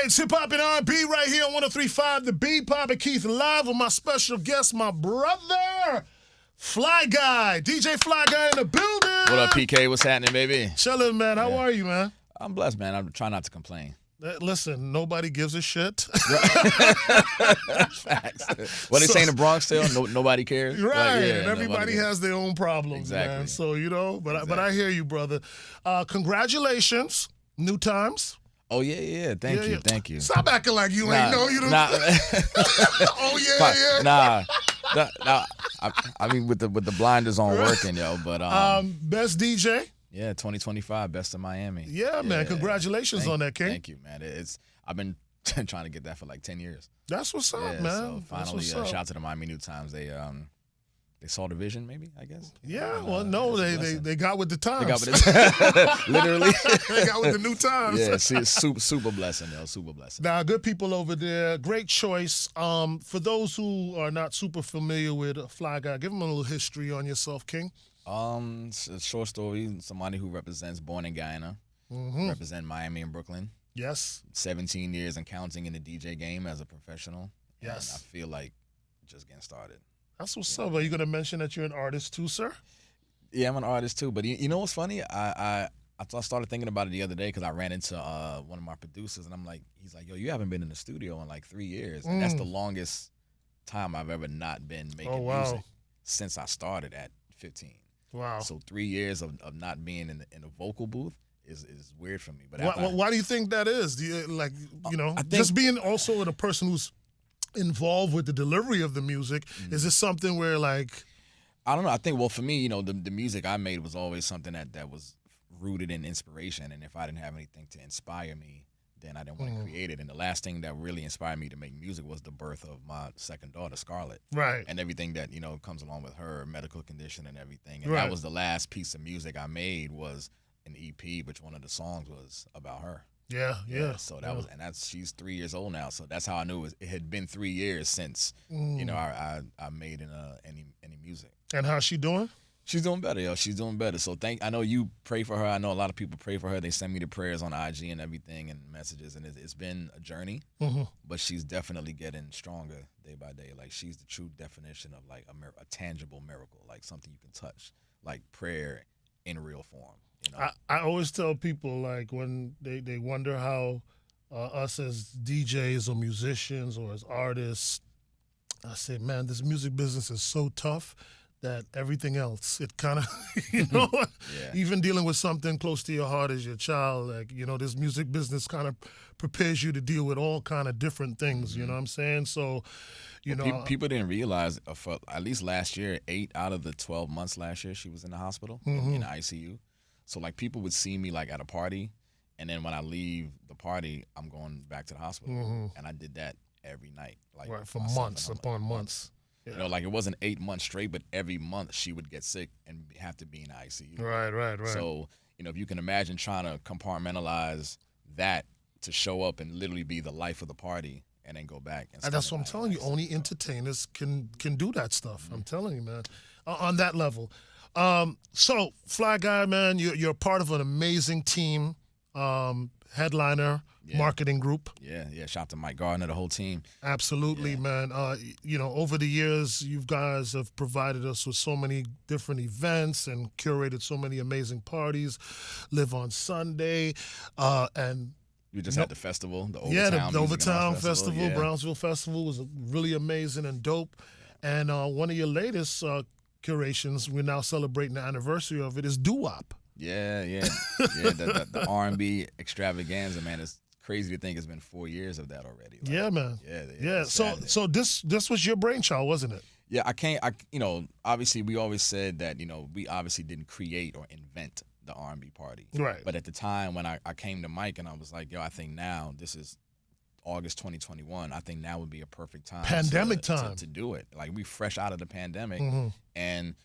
It's hip hop and R&B right here on 103.5 The Beat. Papa Keith live with my special guest, my brother, Fly Guy. DJ Fly Guy in the building. What up, PK? What's happening, baby? Chillin', man. How are you, man? I'm blessed, man. I'm trying not to complain. Listen, nobody gives a shit. Facts. What they say in the Bronx still? Nobody cares. Right, Yeah, and everybody has their own problems, Exactly. man. So, but I hear you, brother. Congratulations. New Times. Oh, yeah. Thank you. Stop acting like you ain't know you. Oh, yeah. Nah. I mean, with the blinders on working, yo. But best DJ. Yeah, 2025, best of Miami. Yeah, man. Congratulations on that, King. Thank you, man. I've been trying to get that for like 10 years. That's what's up, man. So finally, shout out to the Miami New Times. They saw the vision, maybe, I guess. Yeah, they got with the times. They got with it. Literally. They got with the new times. Yeah, see, it's super blessing, though. Super blessing. Now, good people over there. Great choice. For those who are not super familiar with Fly Guy, give them a little history on yourself, King. It's a short story. Somebody who represents, born in Guyana, represent Miami and Brooklyn. Yes. 17 years and counting in the DJ game as a professional. Yes. And I feel like just getting started. That's what's up. Are you going to mention that you're an artist too, sir? Yeah, I'm an artist too. But you know what's funny? I started thinking about it the other day because I ran into one of my producers, and he's like, yo, you haven't been in the studio in like 3 years. And that's the longest time I've ever not been making music since I started at 15. Wow. So 3 years of not being in the vocal booth is weird for me. But why do you think that is? Do you just being also a person who's involved with the delivery of the music, is this something where like, I don't know. I think, well, for me, the music I made was always something that was rooted in inspiration. And if I didn't have anything to inspire me, then I didn't want to create it. And the last thing that really inspired me to make music was the birth of my second daughter, Scarlett. Right. And everything that, comes along with her medical condition and everything. And that was the last piece of music I made, was an EP, which one of the songs was about her. Yeah. So that was, and she's 3 years old now. So that's how I knew it had been 3 years since, I made any music. And how's she doing? She's doing better, yo. She's doing better. So I know you pray for her. I know a lot of people pray for her. They send me the prayers on IG and everything and messages. And it's been a journey, but she's definitely getting stronger day by day. Like, she's the true definition of like a tangible miracle, like something you can touch, like prayer in real form. I always tell people, like, when they wonder how us as DJs or musicians or as artists, I say, man, this music business is so tough that everything else, it kind of, even dealing with something close to your heart as your child, like, this music business kind of prepares you to deal with all kind of different things, you know what I'm saying? So, people didn't realize, for at least last year, 8 out of the 12 months last year, she was in the hospital, in the ICU. So, like, people would see me, like, at a party, and then when I leave the party, I'm going back to the hospital. And I did that every night. Like, right, for months upon months. Yeah. Like, it wasn't 8 months straight, but every month she would get sick and have to be in the ICU. Right. So, if you can imagine trying to compartmentalize that to show up and literally be the life of the party and then go back. And that's what I'm telling you. Only entertainers can do that stuff. I'm telling you, man, on that level. So, Fly Guy, man, you're part of an amazing team, headliner, marketing group. Yeah. Shout out to Mike Gardner, the whole team. Absolutely, man. Over the years, you guys have provided us with so many different events and curated so many amazing parties. Live on Sunday, and you just had the festival, the Overtown. Yeah, the Overtown Festival, Brownsville Festival was really amazing and dope. And one of your latest curations, we're now celebrating the anniversary of it, is Doowop. Yeah. The R&B extravaganza, man. It's crazy to think it's been 4 years of that already. Like, yeah, man. Yeah. So this was your brainchild, wasn't it? Yeah, obviously we always said that, we obviously didn't create or invent the R&B party. Right. But at the time when I came to Mike and I was like, yo, I think now, this is August 2021, I think now would be a perfect time. Pandemic time. To do it. Like, we fresh out of the pandemic, and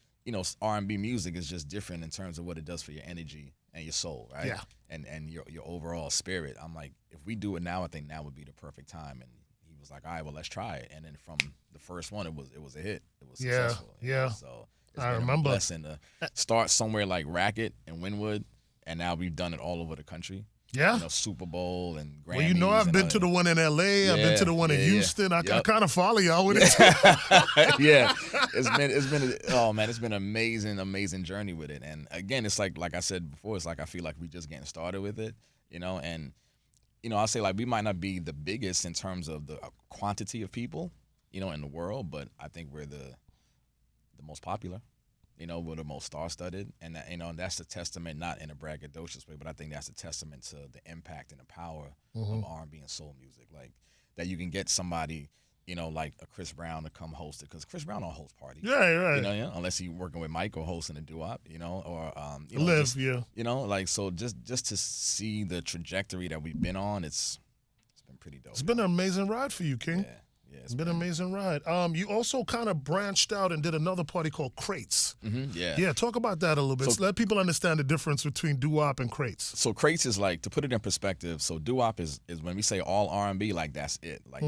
R&B music is just different in terms of what it does for your energy and your soul, right? Yeah. And your overall spirit. I'm like, if we do it now, I think now would be the perfect time. And he was like, all right, well, let's try it. And then from the first one, it was a hit. It was successful. Yeah. So it's I been remember. a blessing to start somewhere like Racket and Wynwood, and now we've done it all over the country. Yeah. Super Bowl and Grammys. Well, you know, I've been to the one in L.A. I've been to the one in Houston. I kind of follow y'all with it. Yeah, it's been an amazing journey with it. And again, it's like I said before, it's like I feel like we just getting started with it, and I'll say like we might not be the biggest in terms of the quantity of people, in the world, but I think we're the most popular. We're the most star-studded, and that's a testament, not in a braggadocious way, but I think that's a testament to the impact and the power of R&B and soul music. Like that, you can get somebody, like a Chris Brown to come host it, because Chris Brown don't host parties, right. Unless he's working with Mike or hosting a Doowop, or Live, so just to see the trajectory that we've been on, it's been pretty dope. It's been an amazing ride for you, King. Yeah, it's been an amazing ride. You also kind of branched out and did another party called Crates. Yeah, talk about that a little bit. So let people understand the difference between Doowop and Crates. So Crates is like, to put it in perspective, so Doowop is when we say all R&B, like that's it. Like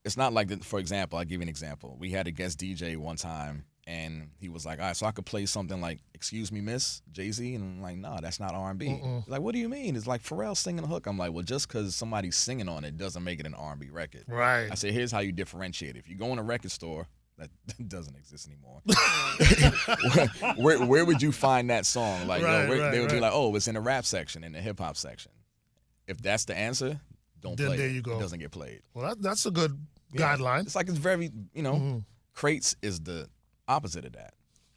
it's not like, for example, I'll give you an example. We had a guest DJ one time, and he was like, all right, so I could play something like Excuse Me Miss, Jay-Z, and I'm like, nah, that's not R&B. He's like, what do you mean? It's like Pharrell singing a hook. I'm like, well, just because somebody's singing on it doesn't make it an R&B record. Right. I said, here's how you differentiate it. If you go in a record store, that doesn't exist anymore. where would you find that song? Like, they would be like, oh, it's in the rap section, in the hip-hop section. If that's the answer, don't play it. There you go. It doesn't get played. Well, that's a good guideline. It's like, it's very, Crates is the opposite of that.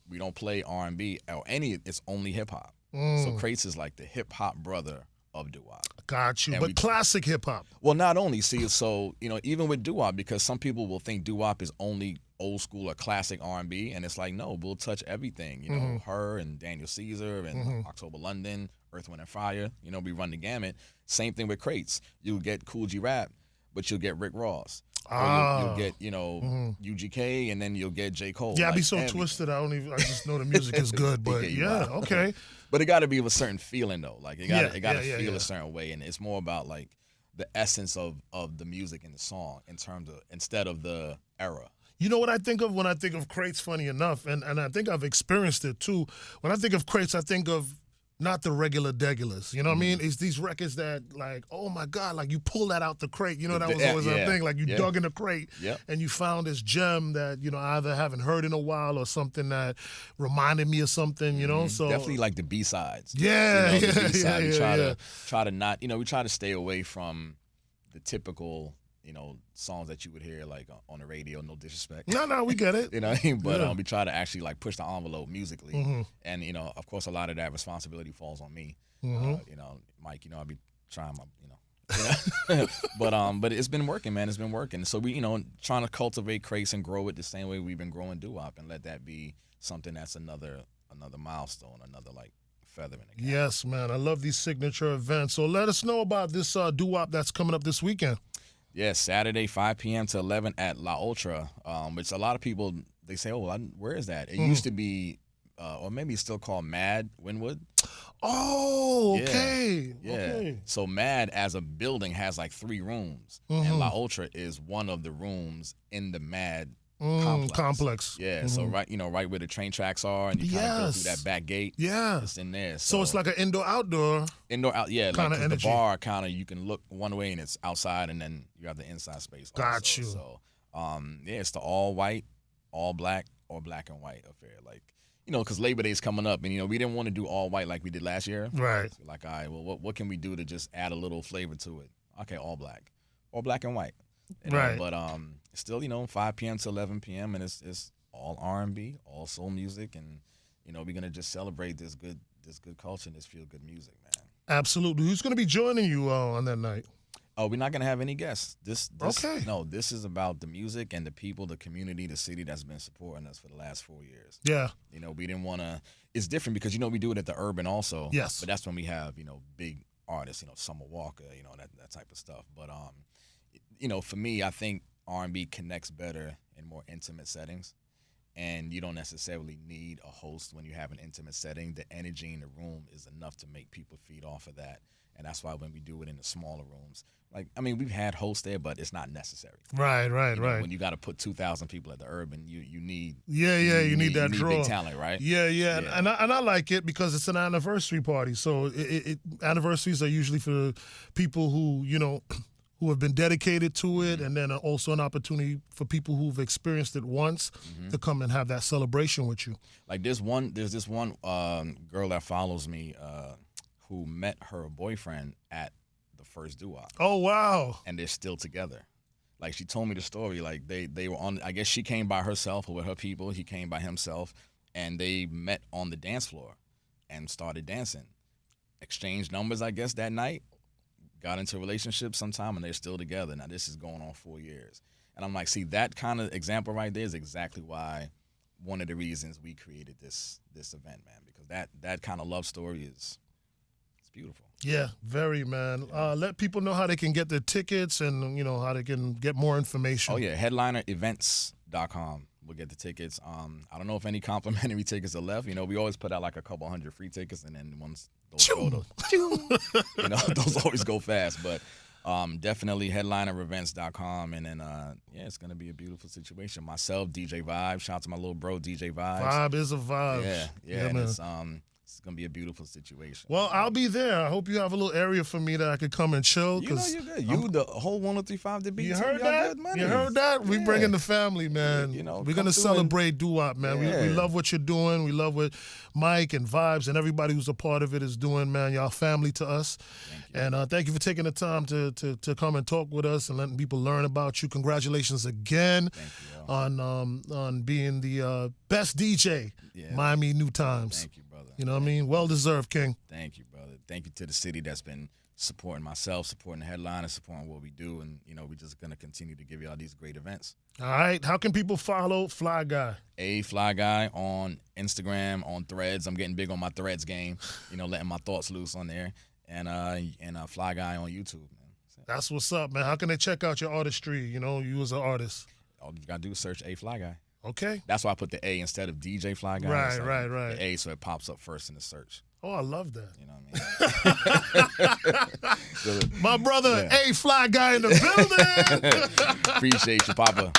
We don't play R&B or it's only hip hop. So Crates is like the hip hop brother of Doowop. Got you. And but classic hip hop. Well, not only, so even with Doowop, because some people will think Doowop is only old school or classic R&B, and it's like, no, we'll touch everything. Her and Daniel Caesar and October London, Earth, Wind and Fire. We run the gamut. Same thing with Crates. You'll get Cool G Rap, but you'll get Rick Ross. You'll get, UGK, and then you'll get J. Cole. Yeah, I be so twisted. I just know the music is good, but okay. But it got to be with a certain feeling though. Like it got to feel a certain way, and it's more about like the essence of the music and the song instead of the era. You know what I think of when I think of Crates? Funny enough, and I think I've experienced it too. When I think of Crates, I think of not the regular degulars, you know what I mean? It's these records that, like, oh my God, like you pull that out the crate. That was always a thing. Like you dug in the crate and you found this gem that, I either haven't heard in a while or something that reminded me of something, So definitely like the B-sides. Yeah, the B-side. We try to not, we try to stay away from the typical, songs that you would hear like on the radio. No disrespect. No, we get it. But we try to actually like push the envelope musically, and of course a lot of that responsibility falls on me. Mike, I'll be trying my, but it's been working, man. It's been working. So we, trying to cultivate Crates and grow it the same way we've been growing Doowop, and let that be something that's another milestone, another like feather in the cap. Yes, man. I love these signature events. So let us know about this Doowop that's coming up this weekend. Yes, Saturday, 5 p.m. to 11 at La Ultra, which a lot of people, they say, oh, where is that? It used to be, or maybe it's still called Mad Wynwood. Oh, okay. Yeah. Okay. So Mad as a building has like 3 rooms, and La Ultra is one of the rooms in the Mad complex. Yeah, so right where the train tracks are, and you kind of go through that back gate. Yeah, it's in there. So it's like an indoor-outdoor. Yeah, kind of energy. The bar kind of, you can look one way and it's outside, and then you have the inside space. Got you. So it's the all white, all black, or black and white affair. Like, because Labor Day is coming up, and we didn't want to do all white like we did last year. Right. So like, all right, well, what can we do to just add a little flavor to it? Okay, all black, or black and white. Right. But still, 5 p.m. to 11 p.m. and it's all R&B, all soul music, and we're gonna just celebrate this good culture and this feel good music, man. Absolutely. Who's gonna be joining you on that night? Oh, we're not gonna have any guests. This okay. No, this is about the music and the people, the community, the city that's been supporting us for the last 4 years. Yeah. We didn't want to. It's different because we do it at the Urban also. Yes. But that's when we have big artists, Summer Walker, that type of stuff. But for me, I think R&B connects better in more intimate settings, and you don't necessarily need a host when you have an intimate setting. The energy in the room is enough to make people feed off of that, and that's why when we do it in the smaller rooms, like I mean, we've had hosts there, but it's not necessary. Right. You know, when you got to put 2,000 people at the Urban, you need You need that draw. big talent, right? Yeah. And I like it because it's an anniversary party. So anniversaries are usually for people who who have been dedicated to it, and then also an opportunity for people who've experienced it once to come and have that celebration with you. Like there's this one girl that follows me who met her boyfriend at the first Doowop. Oh wow! And they're still together. Like she told me the story. Like they were on. I guess she came by herself or with her people. He came by himself, and they met on the dance floor, and started dancing. Exchanged numbers, I guess, that night. Got into a relationship sometime, and they're still together. Now this is going on 4 years, and I'm like, see, that kind of example right there is exactly why one of the reasons we created this event, man. Because that kind of love story it's beautiful. Yeah, very, man. Let people know how they can get their tickets and, how they can get more information. Oh, yeah, headlinerevents.com. We'll get the tickets. I don't know if any complimentary tickets are left. We always put out like a couple hundred free tickets, and then once those go, those always go fast. But definitely headlinerevents.com, and then, it's going to be a beautiful situation. Myself, DJ Vibe. Shout out to my little bro, DJ Vibes. Vibe is a vibe. Yeah, and it's going to be a beautiful situation. Well, I'll be there. I hope you have a little area for me that I could come and chill. You're good. You, the whole 1035 to be. You heard that? You heard that? We bringing the family, man. We're going to celebrate Doowop, man. We love what you're doing. We love what Mike and Vibes and everybody who's a part of it is doing, man. Y'all family to us. And thank you for taking the time to come and talk with us and letting people learn about you. Congratulations again on being the best DJ Miami New Times. Thank you, brother. You know what I mean? Well deserved, King. Thank you, brother. Thank you to the city that's been supporting myself, supporting the headline, and supporting what we do. And, we're just going to continue to give y'all these great events. All right. How can people follow Fly Guy? Fly Guy on Instagram, on Threads. I'm getting big on my Threads game, letting my thoughts loose on there. And Fly Guy on YouTube, man. That's what's up, man. How can they check out your artistry? You as an artist. All you got to do is search Fly Guy. Okay. That's why I put the A instead of DJ Fly Guy. Right. The A, so it pops up first in the search. Oh, I love that. You know what I mean? My brother, Fly Guy in the building. Appreciate you, Papa.